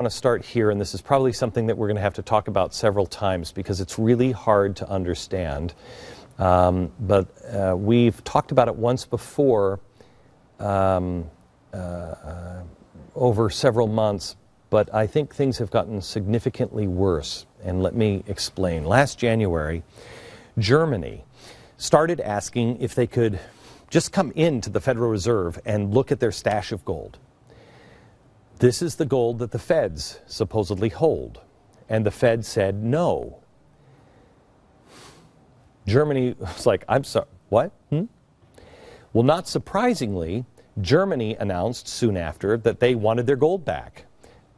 I want to start here, and this is probably something that we're going to have to talk about several times because it's really hard to understand. But we've talked about it once before over several months, but I think things have gotten significantly worse. And let me explain. Last January, Germany started asking if they could just come into the Federal Reserve and look at their stash of gold. This is the gold that the feds supposedly hold. And the Fed said no. Germany was like, I'm sorry, what? Well, not surprisingly, Germany announced soon after that they wanted their gold back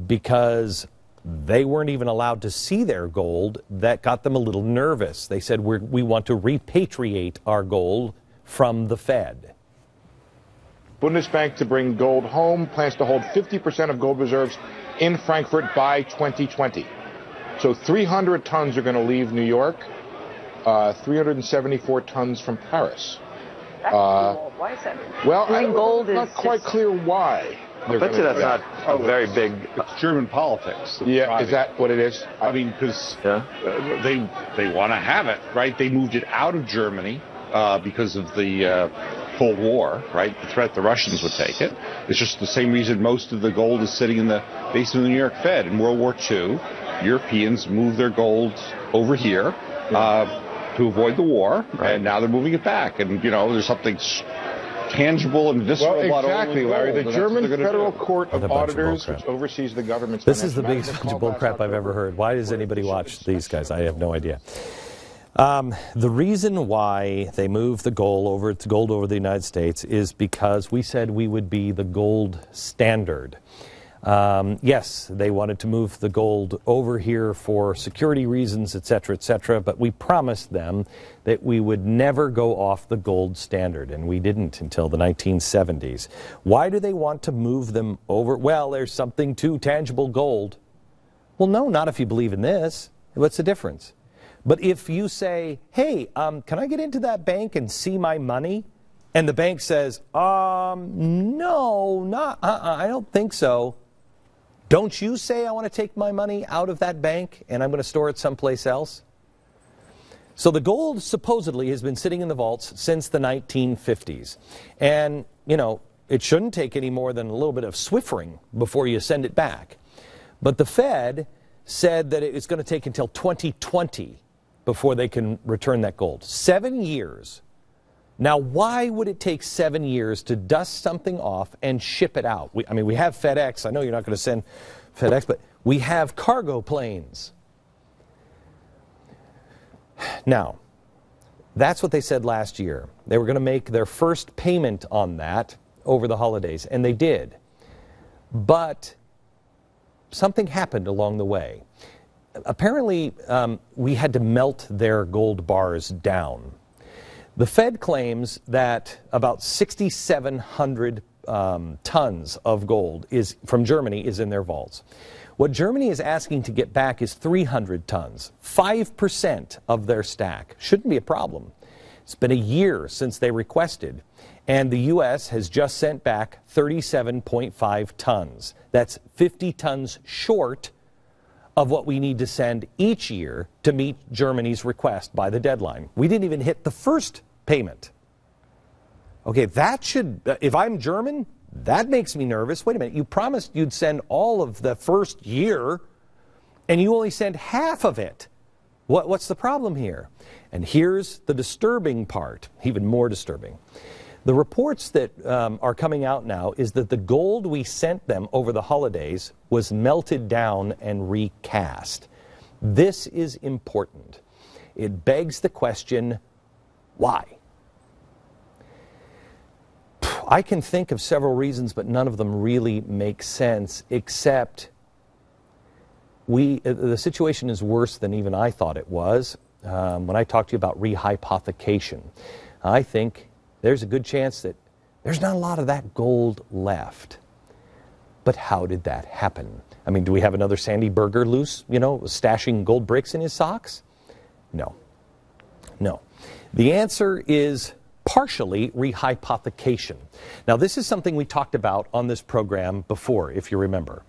because they weren't even allowed to see their gold. That got them a little nervous. They said, we want to repatriate our gold from the Fed. Bundesbank to bring gold home, plans to hold 50% of gold reserves in Frankfurt by 2020. So 300 tons are going to leave New York, 374 tons from Paris. That's cool. Why is that? Well, gold it's not quite clear why. I bet you that's not a very big... It's German politics. Yeah, is that what it is? I mean, because they want to have it, right? They moved it out of Germany because of the Cold War, right? The threat the Russians would take it. It's just the same reason most of the gold is sitting in the basement of the New York Fed. In World War II, Europeans moved their gold over here to avoid the war, and now they're moving it back. And, you know, there's something tangible and visceral about all exactly, Larry. gold, the German Federal Court of Auditors, which oversees the government's... This is the biggest bunch of bullcrap I've ever heard. Why does anybody watch these guys? I have no idea. The reason why they moved the gold over the United States is because we said we would be the gold standard. Yes, they wanted to move the gold over here for security reasons, etc., but we promised them that we would never go off the gold standard, and we didn't until the 1970s. Why do they want to move them over? Well, there's something to tangible gold. Well, no, not if you believe in this. What's the difference? But if you say, hey, can I get into that bank and see my money? And the bank says, no, I don't think so. Don't you say I want to take my money out of that bank and I'm going to store it someplace else? So the gold supposedly has been sitting in the vaults since the 1950s. And, you know, it shouldn't take any more than a little bit of swiffering before you send it back. But the Fed said that it's going to take until 2020 before they can return that gold. 7 years. Now, why would it take 7 years to dust something off and ship it out? I mean, we have FedEx. I know you're not going to send FedEx, but we have cargo planes. Now, that's what they said last year. They were going to make their first payment on that over the holidays, and they did. But something happened along the way. Apparently, we had to melt their gold bars down. The Fed claims that about 6,700 tons of gold from Germany is in their vaults. What Germany is asking to get back is 300 tons, 5% of their stack. Shouldn't be a problem. It's been a year since they requested, and the U.S. has just sent back 37.5 tons. That's 50 tons short of what we need to send each year to meet Germany's request by the deadline. We didn't even hit the first payment. Okay, that should, if I'm German, that makes me nervous. Wait a minute, you promised you'd send all of the first year, and you only sent half of it. What's the problem here? And here's the disturbing part, even more disturbing. The reports that are coming out now is that the gold we sent them over the holidays was melted down and recast. This is important. It begs the question, why? I can think of several reasons, but none of them really make sense, except the situation is worse than even I thought it was. When I talked to you about rehypothecation, I think there's a good chance that there's not a lot of that gold left. But how did that happen? I mean, do we have another Sandy Berger loose, stashing gold bricks in his socks? No. No. The answer is partially rehypothecation. Now, this is something we talked about on this program before, if you remember.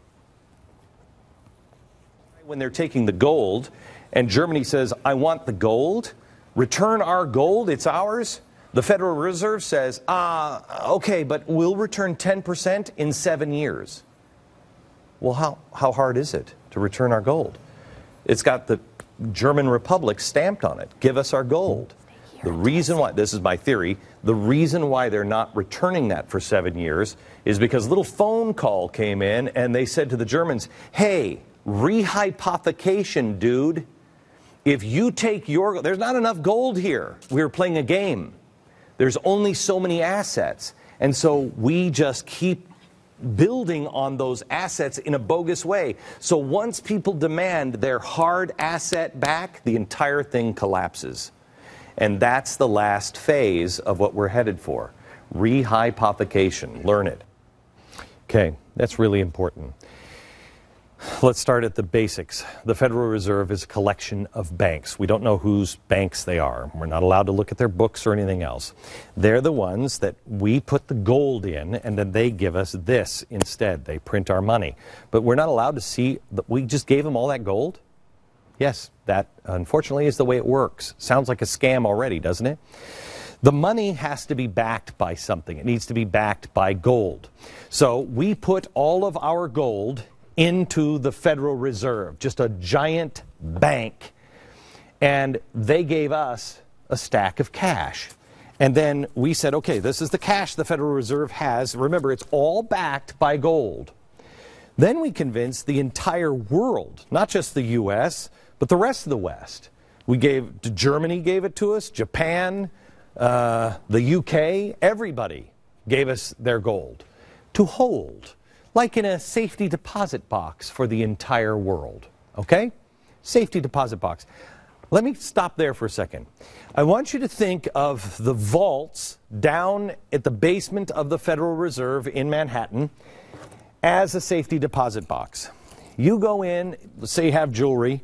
When they're taking the gold, and Germany says, I want the gold, return our gold, it's ours. The Federal Reserve says, okay, but we'll return 10% in 7 years. Well, how hard is it to return our gold? It's got the German Republic stamped on it. Give us our gold. The reason why, this is my theory, the reason why they're not returning that for 7 years is because a little phone call came in and they said to the Germans, hey, rehypothecation, dude. If you take your, there's not enough gold here. We're playing a game. There's only so many assets. And so we just keep building on those assets in a bogus way. So once people demand their hard asset back, the entire thing collapses. And that's the last phase of what we're headed for. Rehypothecation. Learn it. Okay, that's really important. Let's start at the basics. The Federal Reserve is a collection of banks. We don't know whose banks they are. We're not allowed to look at their books or anything else. They're the ones that we put the gold in, and then they give us this instead. They print our money. But we're not allowed to see that we just gave them all that gold? Yes, that unfortunately is the way it works. Sounds like a scam already, doesn't it? The money has to be backed by something. It needs to be backed by gold. So we put all of our gold into the Federal Reserve, just a giant bank. And they gave us a stack of cash. And then we said, okay, this is the cash the Federal Reserve has. Remember, it's all backed by gold. Then we convinced the entire world, not just the U.S., but the rest of the West. Germany gave it to us, Japan, the UK, everybody gave us their gold to hold, like in a safety deposit box for the entire world. Okay? Safety deposit box. Let me stop there for a second. I want you to think of the vaults down at the basement of the Federal Reserve in Manhattan as a safety deposit box. You go in, say you have jewelry.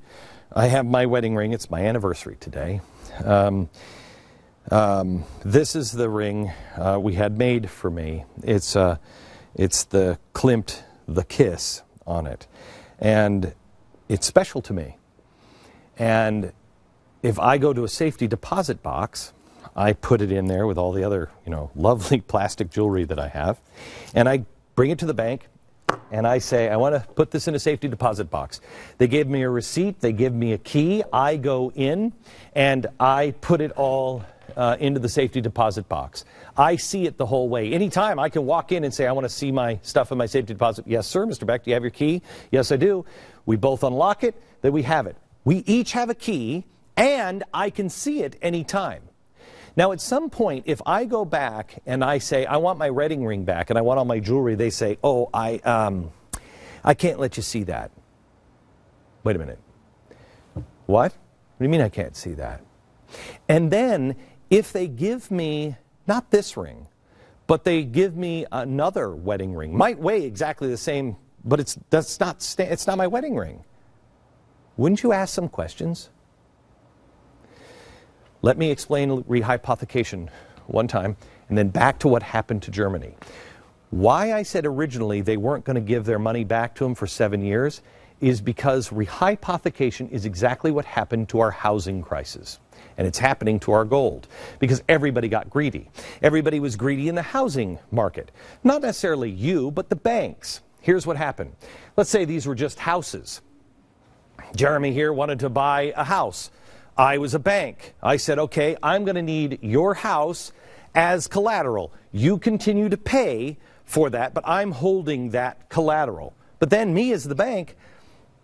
I have my wedding ring. It's my anniversary today. This is the ring we had made for me. It's the Klimt, the Kiss on it. And it's special to me. And if I go to a safety deposit box, I put it in there with all the other, lovely plastic jewelry that I have. And I bring it to the bank. And I say, I want to put this in a safety deposit box. They give me a receipt. They give me a key. I go in, and I put it all into the safety deposit box. I see it the whole way. Anytime I can walk in and say, I want to see my stuff in my safety deposit. Yes, sir, Mr. Beck, do you have your key? Yes, I do. We both unlock it. Then we have it. We each have a key, and I can see it anytime. Now, at some point, if I go back and I say, I want my wedding ring back and I want all my jewelry, they say, oh, I can't let you see that. Wait a minute. What? What do you mean I can't see that? And then, if they give me, not this ring, but they give me another wedding ring, might weigh exactly the same, but it's not my wedding ring. Wouldn't you ask some questions? Let me explain rehypothecation one time, and then back to what happened to Germany. Why I said originally they weren't going to give their money back to them for 7 years is because rehypothecation is exactly what happened to our housing crisis. And it's happening to our gold because everybody got greedy. Everybody was greedy in the housing market. Not necessarily you, but the banks. Here's what happened. Let's say these were just houses. Jeremy here wanted to buy a house. I was a bank. I said, okay, I'm going to need your house as collateral. You continue to pay for that, but I'm holding that collateral. But then me as the bank,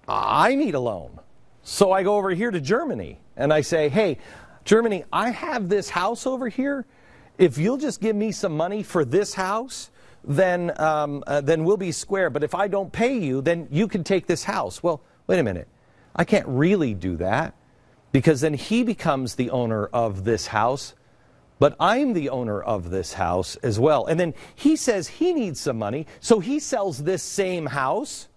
I need a loan. So I go over here to Germany and I say, hey, Germany, I have this house over here. If you'll just give me some money for this house, then we'll be square. But if I don't pay you, then you can take this house. Well, wait a minute. I can't really do that. Because then he becomes the owner of this house, but I'm the owner of this house as well. And then he says he needs some money, so he sells this same house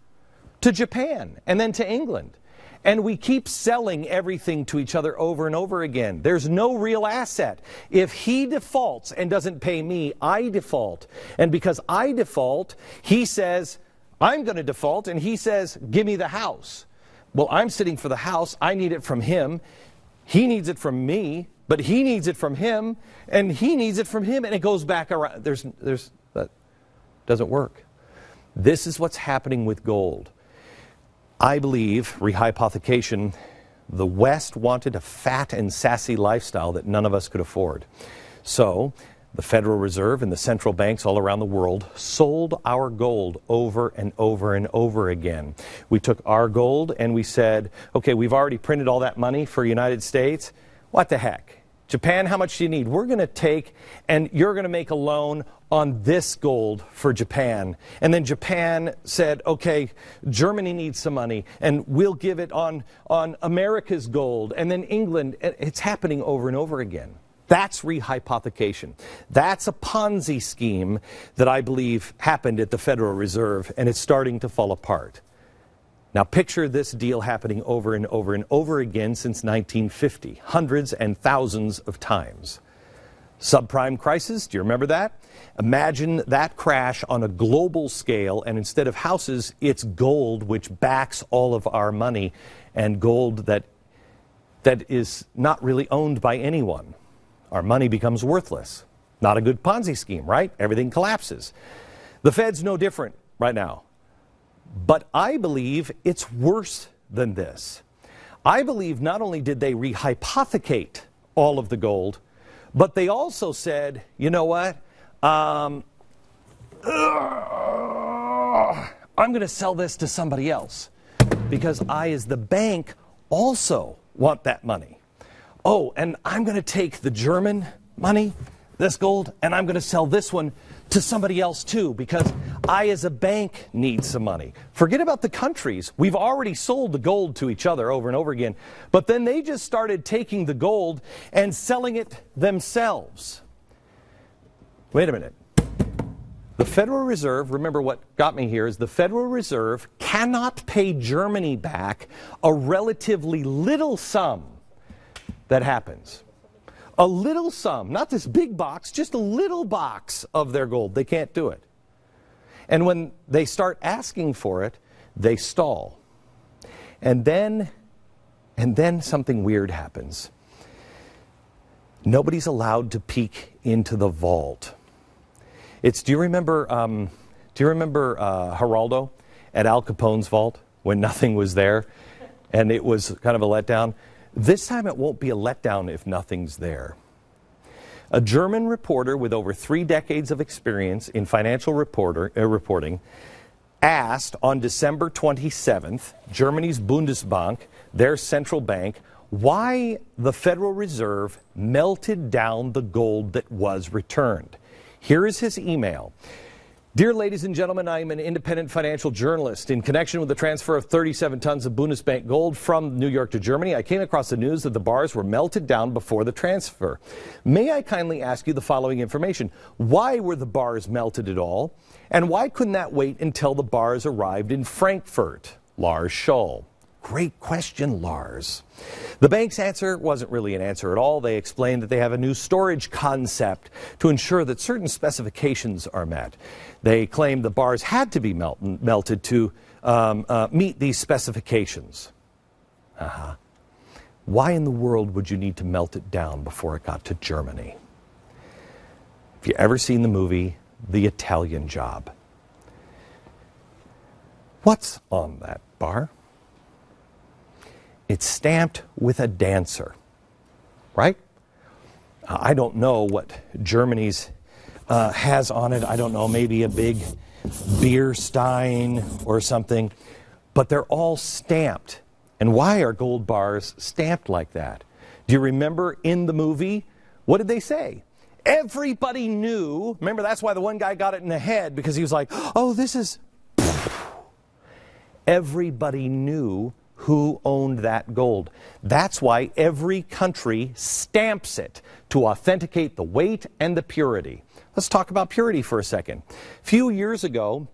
to Japan and then to England. And we keep selling everything to each other over and over again. There's no real asset. If he defaults and doesn't pay me, I default. And because I default, he says, I'm going to default, and he says, give me the house. well, I'm sitting for the house. I need it from him. He needs it from me, but he needs it from him, and he needs it from him, and it goes back around. That doesn't work. This is what's happening with gold. I believe, rehypothecation, the West wanted a fat and sassy lifestyle that none of us could afford. So the Federal Reserve and the central banks all around the world sold our gold over and over and over again. We took our gold and we said, okay, we've already printed all that money for the United States. What the heck? Japan, how much do you need? We're going to take, and you're going to make a loan on this gold for Japan. And then Japan said, okay, Germany needs some money, and we'll give it on America's gold. And then England. It's happening over and over again. That's rehypothecation. That's a Ponzi scheme that I believe happened at the Federal Reserve, and it's starting to fall apart. Now picture this deal happening over and over and over again since 1950, hundreds and thousands of times. Subprime crisis, do you remember that? Imagine that crash on a global scale, and instead of houses, it's gold which backs all of our money, and gold that is not really owned by anyone. Our money becomes worthless. Not a good Ponzi scheme, right? Everything collapses. The Fed's no different right now. But I believe it's worse than this. I believe not only did they rehypothecate all of the gold, but they also said, you know what? I'm going to sell this to somebody else because I, as the bank, also want that money. Oh, and I'm going to take the German money, this gold, and I'm going to sell this one to somebody else too, because I, as a bank, need some money. Forget about the countries. We've already sold the gold to each other over and over again, but then they just started taking the gold and selling it themselves. Wait a minute. The Federal Reserve, remember what got me here, is the Federal Reserve cannot pay Germany back a relatively little sum that happens. A little sum, not this big box, just a little box of their gold. They can't do it. And when they start asking for it, they stall. And then something weird happens. Nobody's allowed to peek into the vault. Do you remember Geraldo at Al Capone's vault when nothing was there and it was kind of a letdown? This time it won't be a letdown if nothing's there. A German reporter with over 3 decades of experience in financial reporting asked on December 27th, Germany's Bundesbank, their central bank, why the Federal Reserve melted down the gold that was returned. Here is his email. Dear ladies and gentlemen, I am an independent financial journalist. In connection with the transfer of 37 tons of Bundesbank gold from New York to Germany, I came across the news that the bars were melted down before the transfer. May I kindly ask you the following information? Why were the bars melted at all? And why couldn't that wait until the bars arrived in Frankfurt? Lars Scholl. Great question, Lars. The bank's answer wasn't really an answer at all. They explained that they have a new storage concept to ensure that certain specifications are met. They claimed the bars had to be melted to meet these specifications. Why in the world would you need to melt it down before it got to Germany? Have you ever seen the movie The Italian Job? What's on that bar? It's stamped with a dancer, right? I don't know what Germany's has on it. I don't know, maybe a big beer stein or something. But they're all stamped. And why are gold bars stamped like that? Do you remember in the movie, what did they say? Everybody knew. Remember, that's why the one guy got it in the head, because he was like, oh, this is... Everybody knew who owned that gold. That's why every country stamps it to authenticate the weight and the purity. Let's talk about purity for a second. Several years ago,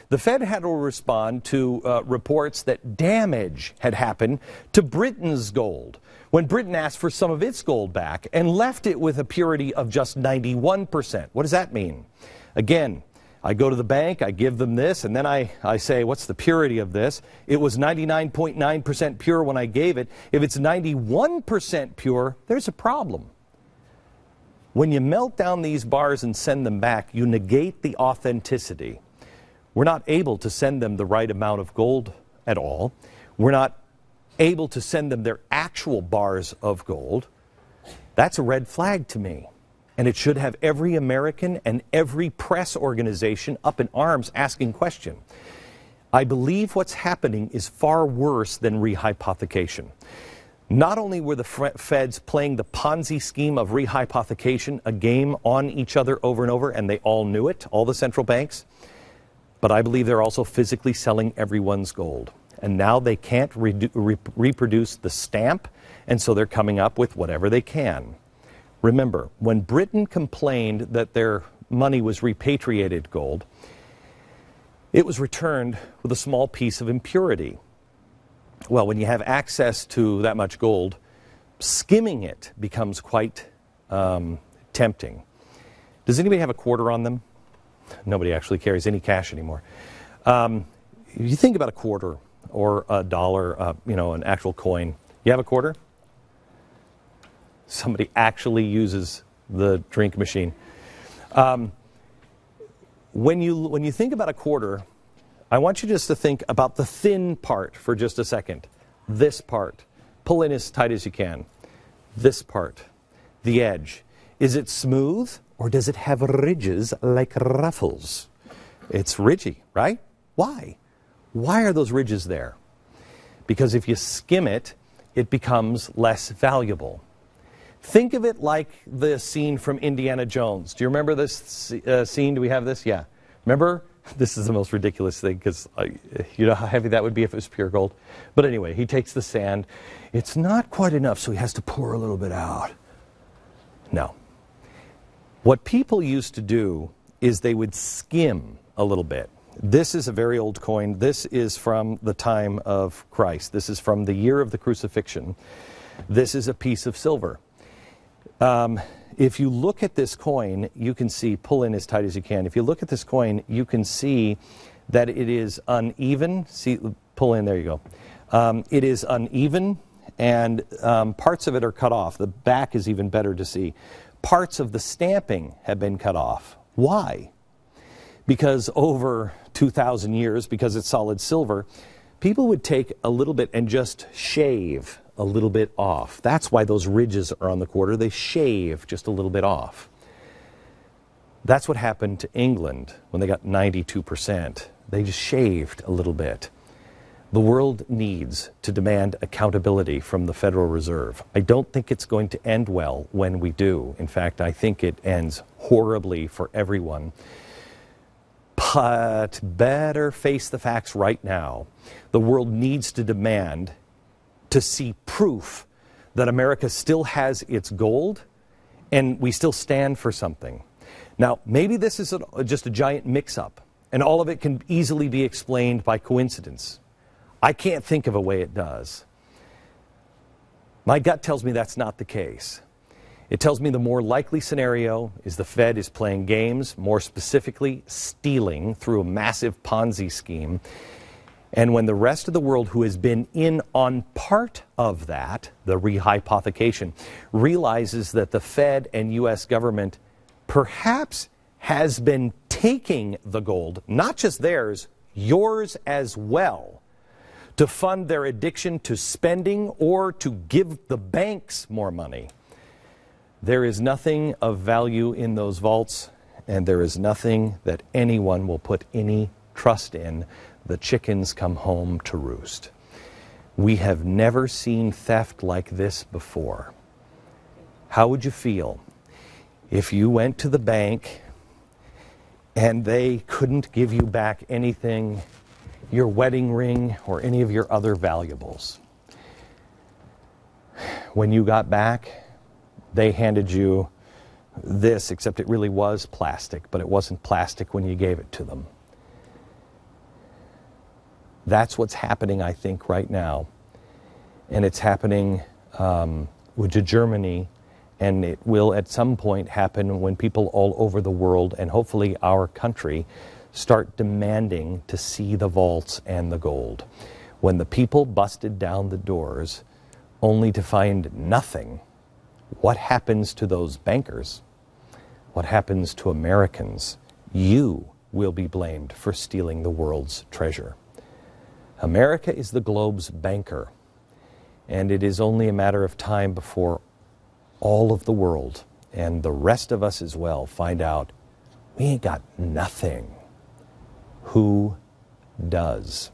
the Fed had to respond to reports that damage had happened to Britain's gold when Britain asked for some of its gold back and left it with a purity of just 91%. What does that mean? Again, I go to the bank, I give them this, and then I say, what's the purity of this? It was 99.9% pure when I gave it. If it's 91% pure, there's a problem. When you melt down these bars and send them back, you negate the authenticity. We're not able to send them the right amount of gold at all. We're not able to send them their actual bars of gold. That's a red flag to me. And it should have every American and every press organization up in arms asking question. I believe what's happening is far worse than rehypothecation. Not only were the feds playing the Ponzi scheme of rehypothecation, a game on each other over and over, and they all knew it, all the central banks, but I believe they're also physically selling everyone's gold. And now they can't reproduce the stamp, and so they're coming up with whatever they can. Remember, when Britain complained that their money was repatriated gold, it was returned with a small piece of impurity. Well, when you have access to that much gold, skimming it becomes quite tempting. Does anybody have a quarter on them? Nobody actually carries any cash anymore. You think about a quarter or a dollar, an actual coin. You have a quarter? Somebody actually uses the drink machine. When you think about a quarter, I want you just to think about the thin part for just a second. This part. Pull in as tight as you can. This part. The edge. Is it smooth or does it have ridges like ruffles? It's ridgy, right? Why? Why are those ridges there? Because if you skim it, it becomes less valuable. Think of it like the scene from Indiana Jones. Do you remember this scene? Do we have this? Yeah. Remember? This is the most ridiculous thing because you know how heavy that would be if it was pure gold. But anyway, he takes the sand. It's not quite enough, so he has to pour a little bit out. No. What people used to do is they would skim a little bit. This is a very old coin. This is from the time of Christ. This is from the year of the crucifixion. This is a piece of silver. If you look at this coin, you can see, pull in as tight as you can. If you look at this coin, you can see that it is uneven. See, pull in, there you go. It is uneven, and parts of it are cut off. The back is even better to see. Parts of the stamping have been cut off. Why? Because over 2,000 years, because it's solid silver, people would take a little bit and just shave a little bit off. That's why those ridges are on the quarter. They shave just a little bit off. That's what happened to England when they got 92%. They just shaved a little bit. The world needs to demand accountability from the Federal Reserve. I don't think it's going to end well when we do. In fact, I think it ends horribly for everyone. But better face the facts right now. The world needs to demand to see proof that America still has its gold and we still stand for something. Now, maybe this is just a giant mix-up and all of it can easily be explained by coincidence. I can't think of a way it does. My gut tells me that's not the case. It tells me the more likely scenario is the Fed is playing games, more specifically stealing through a massive Ponzi scheme. And when the rest of the world who has been in on part of that, the rehypothecation, realizes that the Fed and U.S. government perhaps has been taking the gold, not just theirs, yours as well, to fund their addiction to spending or to give the banks more money. There is nothing of value in those vaults, and there is nothing that anyone will put any trust in. The chickens come home to roost. We have never seen theft like this before. How would you feel if you went to the bank and they couldn't give you back anything, your wedding ring or any of your other valuables? When you got back, they handed you this, except it really was plastic, but it wasn't plastic when you gave it to them. That's what's happening, I think, right now. And it's happening to Germany, and it will at some point happen when people all over the world, and hopefully our country, start demanding to see the vaults and the gold. When the people busted down the doors only to find nothing, what happens to those bankers? What happens to Americans? You will be blamed for stealing the world's treasure. America is the globe's banker, and it is only a matter of time before all of the world, and the rest of us as well, find out we ain't got nothing. Who does?